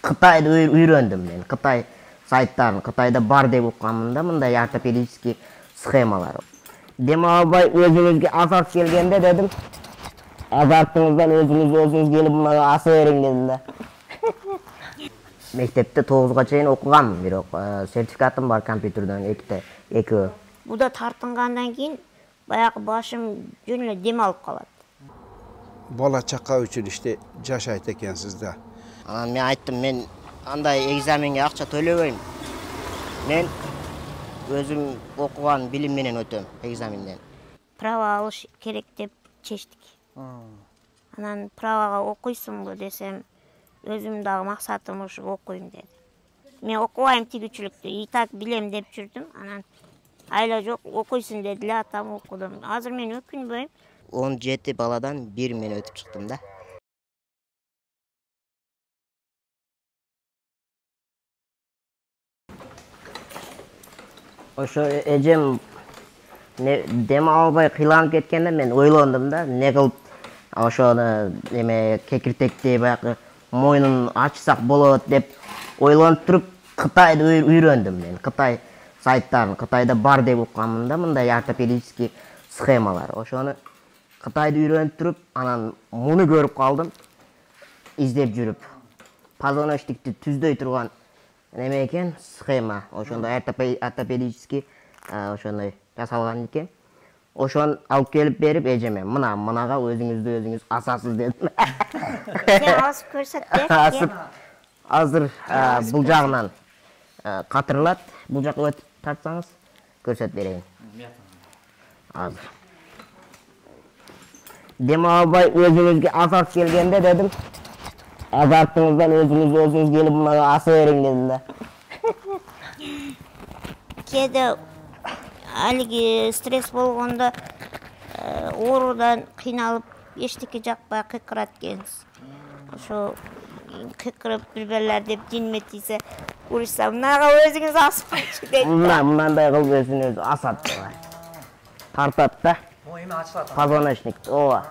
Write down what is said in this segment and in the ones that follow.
Кытайды үйрөндүм мен. Кытай сайттарын Кытайда бар деп укканмын да, мындай ортопедический схемалар. Дем албай өзүңүзгө азарт келгенде дедим, азартыңыздан өзүңүз келип мына аса бериң дедим да. Мектепте 9га чейин окугам, бирок сертификатым бар компьютерден 2. Буда тартынгандан кийин баягы башым жөн эле дем алып калат. Бала чака училиште жашайт экенсиз да. Анан мен айттым, мен андай экзаменге акча төлөбөйм. Мен өзүм окуган билим менен өтөм экзаменден. Права алыш керек деп чечтик. Анан правага окуйсуңбу десем, өзүм дагы максатым ушу окуйм деди. Мен окубайм тигүүчүлүктү, и так билем деп жүрдүм. Анан айла жок, окуйсуң деди эле, атам окудум. Азыр мен өкүнбөйм. 17 баладан 1 мен өтүп чыктым да. Ошо эжем дем албай кыйланып кеткенде мен ойлондум да, не кылып ошону кекиртекти баягы мойнун ачсак болот деп ойлонуп туруп Кытайды үйрөндүм мен. Кытай сайттарын Кытайда бар деп укканмын да, мындай ортопедический схемалар. Ошону Кытайды үйрөнүп туруп, анан муну көрүп калдым, издеп жүрүп. Позвоночникти түздөй турган неме экен, схема. Ошондой ортопедический ошондой жасалган экен. Ошону алып келип берип эжеме, мынага өзүңүз асасыз дедим. Сен асып көрсөт Асып азыр бул жагынан катырылат. Бул жакка өтүп тартсаңыз көрсөтүп берейин. Азыр. Дем албай өзүңүзгө азарт келгенде дедим, азартыңыздан өзүңүз келип мына аса бериң дедим да. Кээде алиги стресс болгондо оорудан кыйналып эчтеке жакпай кыйкырат экенсиз. Ошо кыйкырып бир-бирлер деп жиниме тийсе, урушса, мынага өзүңүз асыпчы дейт. Мындай кылып өзүн асат. Тартат да. Эме ачылат. Позвоночник. Ооба.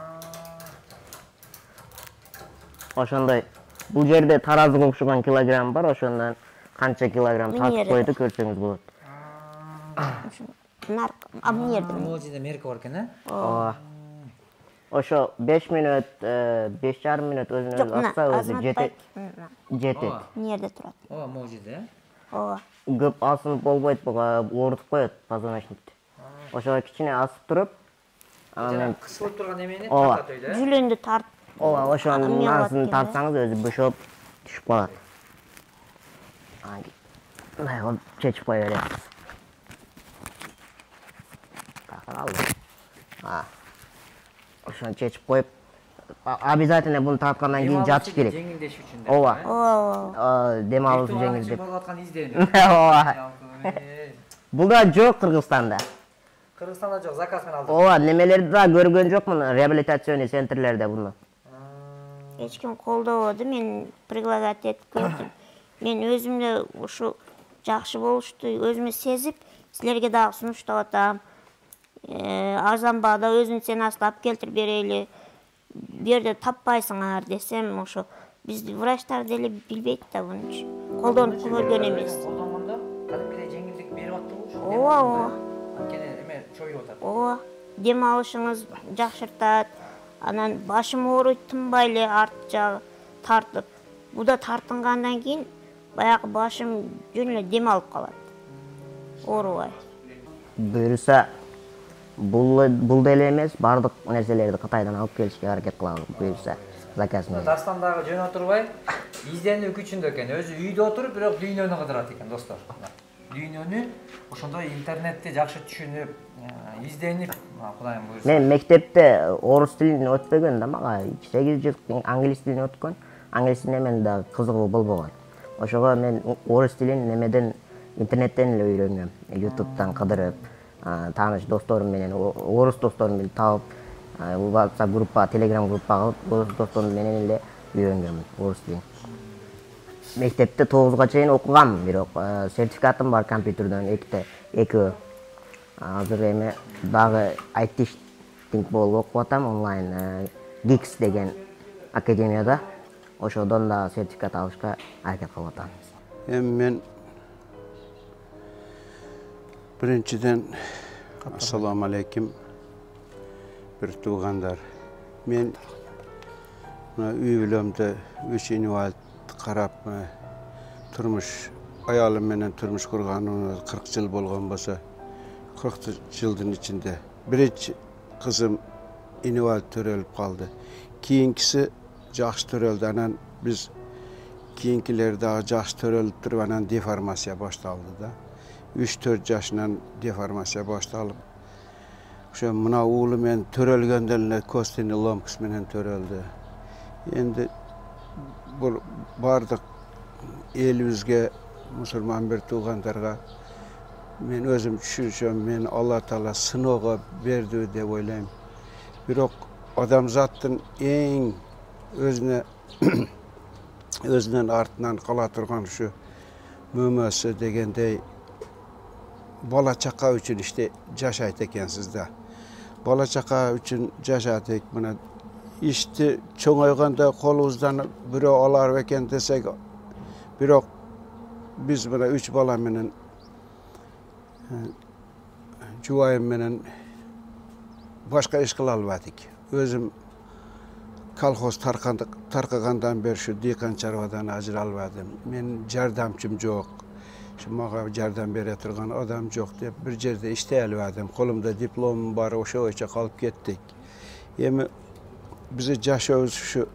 Ошондой. Бул жерде таразыга окшогон килограмм бар, ошондон канча килограмм тартып койду көрсөңүз болот. Мына жерде. Бул жерде мерки бар экен, э? Ооба. Ошо 5 минут, 5,5 минут өзүнүз аса өзү жетет. Мына жерде турат. Ооба, могу жерде, э? Ооба. Көп асынып болбойт, оорутуп коет позвоночникти. Ошого кичине асып туруп, анан кысылып турган эмени тартат өйдө, э? Жүлөндү тарт. Ооба, ошонун асын тартсаңыз өзү бошоп түшүп калат. Мындай кылып чечип кое бересиз. Ошону чечип коюп, обязательно буну тарткандан кийин жатыш керек. Жеңилдешиш үчүн. Ооба. Ооба. Дем алуу жеңилдеп. Болуп аткан изденүү. Ооба. Бул да жок Кыргызстанда. Кыргызстанда жок, заказ менен алдым. Ооба, немелерди да көргөн жокмун, реабилитационный центрлерде буну. Эч ким колдободу, мен предлагать этип көрдүм. Мен өзүм эле ушу жакшы болушту өзүмө сезип, силерге дагы сунуштап атам. Арзан баада өзүн сен аслап келтирип берели. Бу жерде таппайсыңар десем, ошо биз врачтар деле билбейт да буну. Колдонуп көргөн эмес. Колдонгондо кадимкидей жеңилдик берип аттыбы ушу? Ооба. Анткени эме чоюлуп атат. Ооба. Дем алышыңыз жакшыртат. Анан башым ооруйт, тынбай эле арт жагы тартып. Буда тартынгандан кийин баягы башым жөн эле дем алып калат. Оорубай. Буюрса бул деле эмес, бардык нерселерди Кытайдан алып келишке аракет кылабыз. Буюрса заказ менен. Дастандагы жөн отурбай, изденүү күчүндө экен. Өзү үйдө отуруп, бирок дүйнөнү кыдырат экен, достор. Дүйнөнү ошондой интернетти жакшы түшүнүп, изденип, Кудайым буйрса. Мен мектепте орус тилин өтпөгөн да, мага 8 жыл англис тилин өткөн. Англис тилине мен да кызыгуу болбогон. Ошого мен орус тилин немеден интернеттен эле үйрөнгөм. YouTube'дан кыдырып, тааныш досторум менен, орус досторум менен таап, WhatsApp группа, Telegram группа кылып, орус досторум менен эле үйрөнгөм орус тилин. Мектепте 9га чейин окугам, бирок сертификатым бар компьютерден 2. Азыр эми дагы IT болуп окуп атам онлайн, Geeks деген академияда. ошодон да сертификат алышка аракет кылып атам. Men birinchidan assalomu alaykum bir tuğandar. Men uy bilemde 3 invalid qarab turmuş ayolim menen turmuş qurganıma 40 yıl bolgan bolsa 40 yılın içinde birinchi qizim invalid törelip qaldı. Keyinkisi жақсы töreldi. Anan biz keyinkiler daha жақсы törelip turib anan deformasiya başlandı da. 3-4 yaşından deformasiya başlanıp şu mına oğlum men törelgendelne kostini lomkis menen töreldi. Endi bu bardık elimizge musulman bir tuğandarga men özüm düşünsem men Allah Taala sınavga berdi dep oylayım. Birok adamzattın en özüne özünden artından qala turgan şu mömösü degendey bala chaqa üçün işte jaşayt ekensiz da. Bala chaqa üçün jaşadik buna işte çoğayganda kolumuzdan biri alar eken desek birok biz buna 3 bala menen juwayım menen başka iş kıla almadık. Özüm kolxoz tarqagandan beri şu dekan çarvadan ajır almadım. Men jardamçım yok. Şu mağa jardam bere turgan adam yok dep bir jerde iştey almadım. Kolumda diplomum var, oşa kalıp kettik. Emi bizi jaşabız şu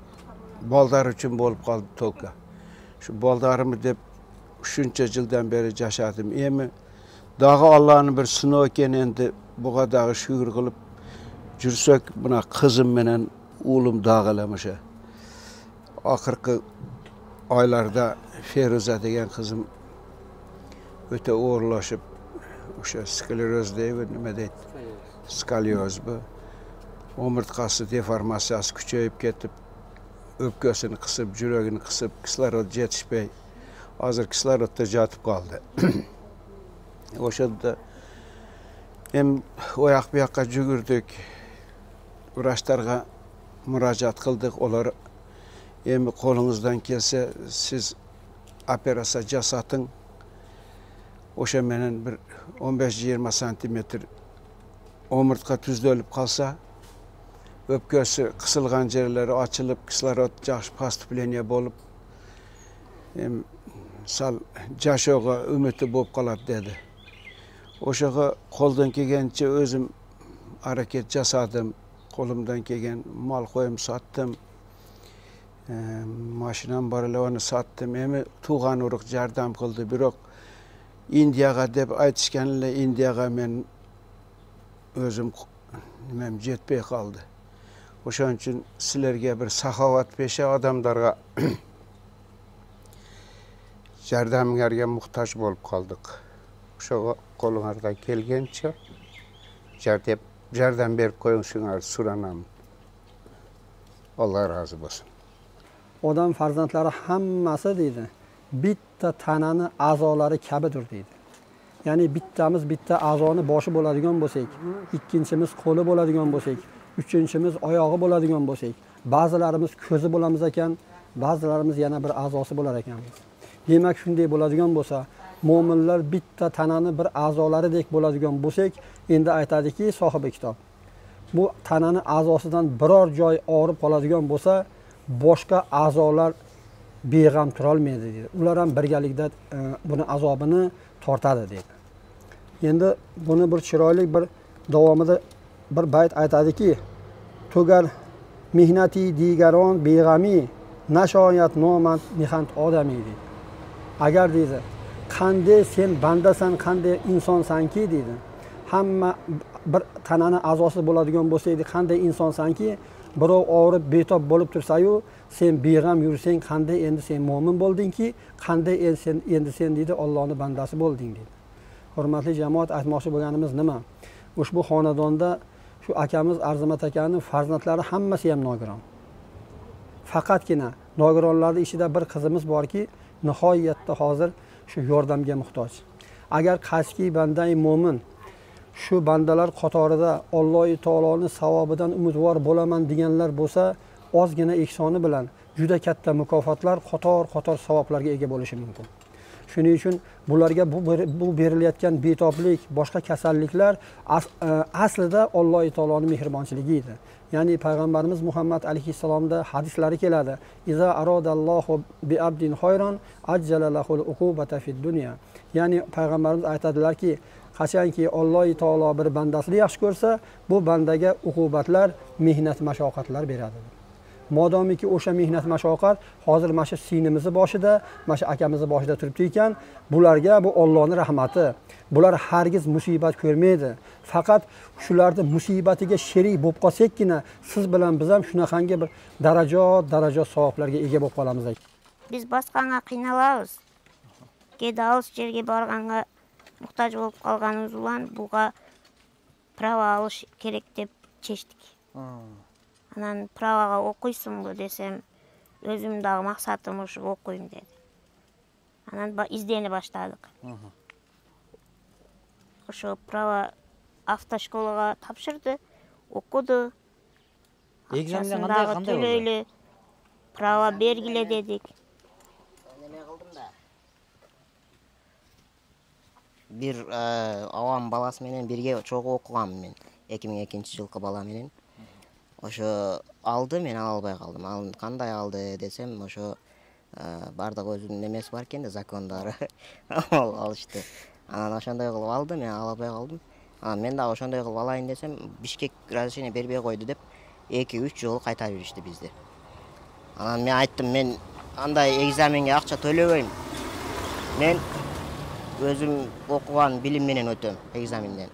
baldar üçün bolup kaldı toka. Şu baldarımı dep şuncha yıldan beri jaşadım. Emi dağı Allah'ın bir sınavı eken endi buga dağı şükür kılıp jursek buna kızım menen oğlum dağılamışa. Akırkı aylarda Feruza degen kızım öte uğurlaşıp oşa skleroz deyip nime deyt skalyoz bu. Omurtkası deformasiyası küçeyip ketip öpkesini kısıp, yüreğini kısıp, kislorod yetişpey. Hazır kislorodda jatıp kaldı. Oşada hem oyak bir yakka jügürdük. Vraçlarga müracaat kıldık. Olar hem kolunuzdan kelse siz operasiya jasatın. Oşa menen bir 15-20 santimetr omurtka tüzdölüp kalsa öpkesi kısılgan yerleri açılıp kislorod jakşı поступление bolup sal jaşoga ümiti bolup kalat dedi. Oşaga koldan kelgençe özüm hareket jasadım. Kolumdan kelgen mal koyum sattım. Maşinam barıla onu sattım. Emi tuğan uruk jardam kıldı. Birok Indiyaga dep aytışkenle Indiyaga men özüm nimem jetpey kaldı. Oşan üçün silerge bir sahavat peşe adamlarga jardamgarga muhtaç bolup kaldık. Oşa kolunardan kelgençe jardam berip koyuңuşuңar suranam. Allah razı olsun. Odam farzandlari hammasi deydi, bitta tanani a'zolari kabidir deydi. Ya'ni bittamiz bitta a'zoni boshi bo'ladigan bo'lsak, ikkinchimiz qo'li bo'ladigan bo'lsak, uchinchimiz oyog'i bo'ladigan bo'lsak, ba'zilarimiz ko'zi bo'lamiz ekan, ba'zilarimiz yana bir a'zosi bo'lar ekanmiz. Demak, shunday bo'ladigan bo'lsa, mo'minlar bitta tanani bir a'zolaridek bo'ladigan bo'lsak, endi aytadiki sohibi kitob. Bu tanani a'zosidan biror joy og'rib qoladigan bo'lsa, boshqa a'zolar beg'am tura olmaydi deydi. Ular ham birgalikda buni azobini tortadi deydi. Endi buni bir chiroyli bir davomida bir bayt aytadiki, tugar mehnati digaron beg'ami nashoyat nomand mehant odami deydi. Agar deydi, qanday sen bandasan, qanday insonsanki deydi. Hamma bir tanani a'zosi bo'ladigan bo'lsaydi, qanday insonsanki, birov og'rib betob bo'lib tursa-yu, sen beg'am yursang, qanday endi sen mo'min bo'ldingki, qanday endi sen deydi Allohning bandasi bo'lding deydi. Hurmatli jamoat, aytmoqchi bo'lganimiz nima? Ushbu xonadonda shu akamiz Arzimat akaning farzandlari hammasi ham nogiron. Faqatgina nogironlarning ichida bir qizimiz borki, nihoyatda hozir shu yordamga muhtoj. Agar qaysi bandai mo'min shu bandalar qatorida Alloh taoloning savobidan umidvor bo'laman deganlar bo'lsa, ozgina ehsoni bilan juda katta mukofotlar, qator savoblarga ega bo'lishi mumkin. Shuning uchun bularga bu berilayotgan betoblik, boshqa kasalliklar aslida Alloh taoloning mehribonchiligi edi. Ya'ni payg'ambarimiz Muhammad alayhissalomda hadislari keladi. Iza aradallohu bi abdin khayran ajjala lahul uqubata fid dunya. Ya'ni payg'ambarimiz aytadilarki, qachonki Alloh taolo bir bandasini yaxshi ko'rsa, bu bandaga uqubatlar, mehnat, mashaqqatlar beradi. Modomiki o'sha mehnat mashaqqat hozir mana shu sinimizni boshida, mana shu akamizni boshida turibdi ekan, bularga bu Allohning rahmati. Bular hargiz musibat ko'rmaydi. Faqat shularning musibatiga sherik bo'lib qolsakkina, siz bilan biz ham shunaqangi bir daraja savoblarga ega bo'lib qolamiz. Biz boshqaga qiynalamiz. Keyda alыс жерге барганга muhtoj bo'lib qolganimiz bilan buga prava olish kerak deb chechdik. Anan pravaga o'qiysanmi desem, o'zimdagi maqsadim o'sha o'qiyim dedi. Anan izdeni boshladik. O'sha prava avtoshkolaga topshirdi, o'qidi. Egzamdan qanday bo'ldi? Prava belgile dedik. Bir avam balası menen birge çok okuğam men. 2002-жылкы бала менен. Ошо алды, мен ала албай калдым. Ал кандай алды десем, ошо бардык өзүнүн немеси бар экен да, закондары. Алышты. Анан ошондой кылып алды, мен ала албай калдым. Мен дагы ошондой кылып алайын десем, Бишкек разрешение бербей койду деп 2-3 жолу кайтарып жибишти бизди. Анан мен айттым, мен андай экзаменге акча төлөбөйм. Мен өзүм окуган билим менен өтөм экзаменден.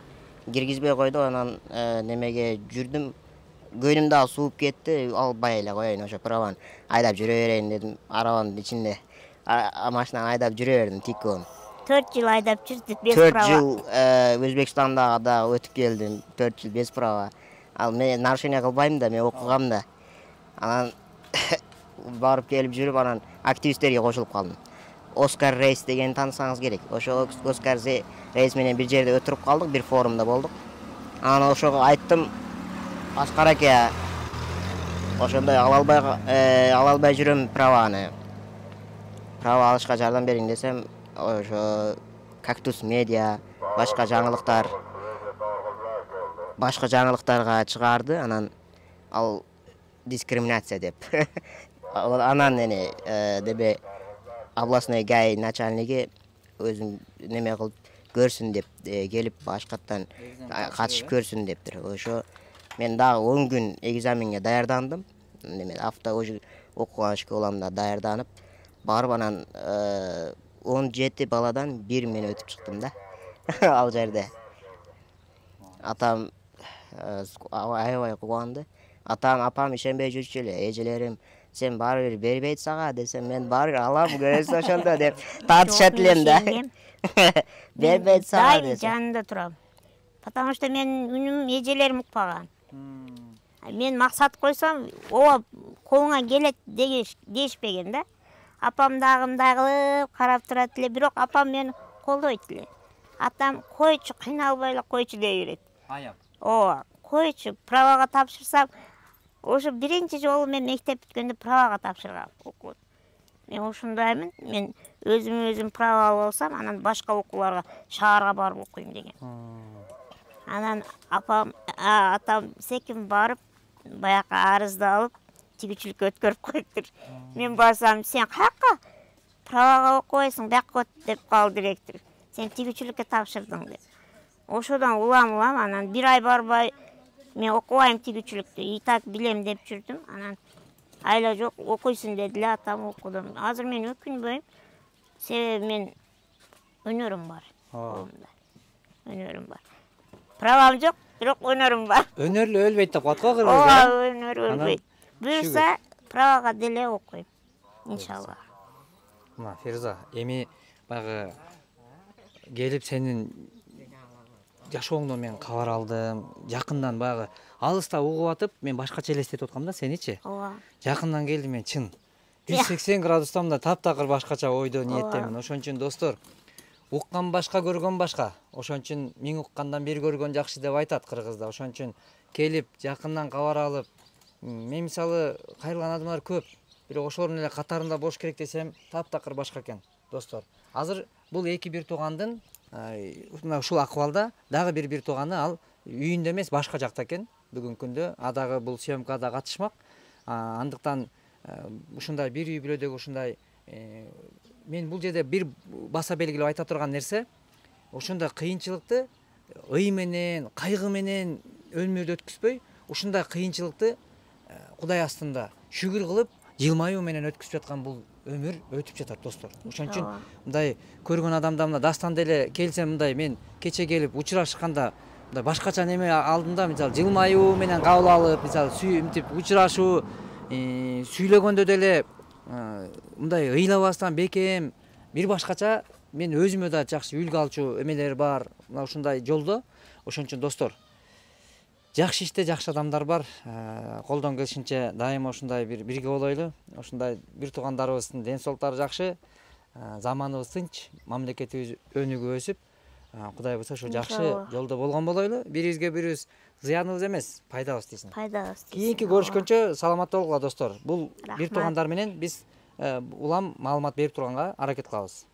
Киргизбей койду, анан немеге жүрдүм. Көйнүм дагы сууп кетти, албай эле коеюн, ошо праваны айдап жүрө берейин дедим. Арабанын ичинде машинаны айдап жүрө бердим, тик болуп. 4 жыл айдап жүрдүк без права. 4 жыл Өзбекстанда да өтүп келдим, 4 жыл без права. Ал мен нарушение кылбайм да, мен окугам да. Анан барып келип жүрүп, анан активисттерге кошулуп калдым. Оскар Рейс деген таанысаңыз керек. Ошо Оскар Рейс менен бир жерде өтүрүп калдык, бир форумда болдук. Анан ошого айттым, Аскар аке, ошондой ала албай жүрөм праваны. Права алышка жардам бериң десем, ошо Кактус медиа, башка жаңылыктарга чыгарды. Анан ал дискриминация деп. Анан дебе областной ГАИ начальниги өзүн неме кылып көрсүн деп келип башкаттан катышып көрсүн дептир. Ошо мен дагы 10 күн экзаменге даярдандым. Окуган школамда даярданып, барып анан 17 баладан 1 мен өтүп чыктым да. Ал жерде. Атам аябай кубанды. Апам ишенбей жүрчү эле, эжелерим сен баары бир бербейт сага десем, мен баары алам, көрөсүң ошондо деп тартышат элем да. Бербейт сага десем. Жанында турам. Потому что мен үнүм эжелерим укпаган. Мен максат койсом, ооба колуңа келет дешпеген да. Апам дагы мындай кылып карап турат эле, бирок апам мени колдойт эле. Атам койчу, кыйналбай эле койчу дей берет. Аяп. Ооба, койчу, правага тапшырсам, ошо биринчи жолу мен мектеп бүткөндө правага тапшыргам окууну. Мен ошондаймын, мен өзүм права алып алсам, анан башка окууларга, шаарга барып окуйм деген. Анан атам секин барып, баягы арызды алып, тигичиликке өткөрүп коюптур. Мен барсам, сен каяка правага окубайсың, бияка өт деп калды директор. Сен тигичиликке тапшырдың деп. Ошодон улам, анан 1 ай барбай, мен окубайм тигичиликти, и так билем деп жүрдүм. Анан айла жок, окуйсуң деди эле, атам окудум. Азыр мен өкүнбөйм, себеби мен өнөрүм бар. Өнөрүм бар. Правам жок, бирок өнөрүм бар. Өнөрлүү өлбөйт деп коет го кыргызда. Ооба, өнөр өлбөйт. Буюрса, правага деле окуйм. Иншалла. Мына Ферза, эми баягы келип сенин жашооңдон мен кабар алдым. Жакындан баягы алыста угуп атып, мен башкача элестетип аткам да сеничи. Ооба. Жакындан келдим мен чын. 180 градустан да таптакыр башкача ойдо ниеттемин. Ошон үчүн достор, уккан башка, көргөн башка. Ошон үчүн 1000 уккандан 1 көргөн жакшы деп айтат кыргызда. Ошон үчүн келип жакындан кабар алып, мен мисалы кайрылган адамдар көп. бирок ошонун эле катарында болуш керек десем таптакыр башка экен достор. Азыр бул эки бир туугандын мына ушул акыбалда дагы бир тууганы ал үйүндө эмес башка жакта экен бүгүнкү күндө. Дагы бул съемкада катышмак. Андыктан ушундай бир үй бүлөдөгү ушундай мен бул жерде бир баса белгилеп айта турган нерсе, ушундай кыйынчылыкты ый менен, кайгы менен өмүрдү өткүзбөй, ушундай кыйынчылыкты Кудай астында шүгүр кылып, жылмаюу менен өткүзүп жаткан бул өмүр өтүп жатат достор. Ошон үчүн мындай көргөн адамда мына дастанда эле келсем, мындай мен кече келип учурашканда мындай башкача неме алдымда, мисалы жылмаюу менен кабыл алып, мисалы мынтип учурашуу, сүйлөгөндө деле мындай ыйлабастан бекем бир башкача мен өзүмө да жакшы үлгү алчу эмелер бар мына ушундай жолдо. Ошон үчүн достор, жакшы иште жакшы адамдар бар. Колдон келишинче дайыма ушундай бирге болойлу. Ушундай бир туугандарыбыздын ден соолуктары жакшы, заманыбыз тынч, мамлекетибиз өнүгүп өсүп, Кудай буйрса ошо жакшы жолдо болгон болойлу. Бирибизге бирибиз зыяныбыз эмес, пайдабыз тийсин. Пайдабыз тийсин. Кийинки көрүшкөнчө саламатта болгула достор. Бул бир туугандар менен биз улам маалымат берип турганга аракет кылабыз.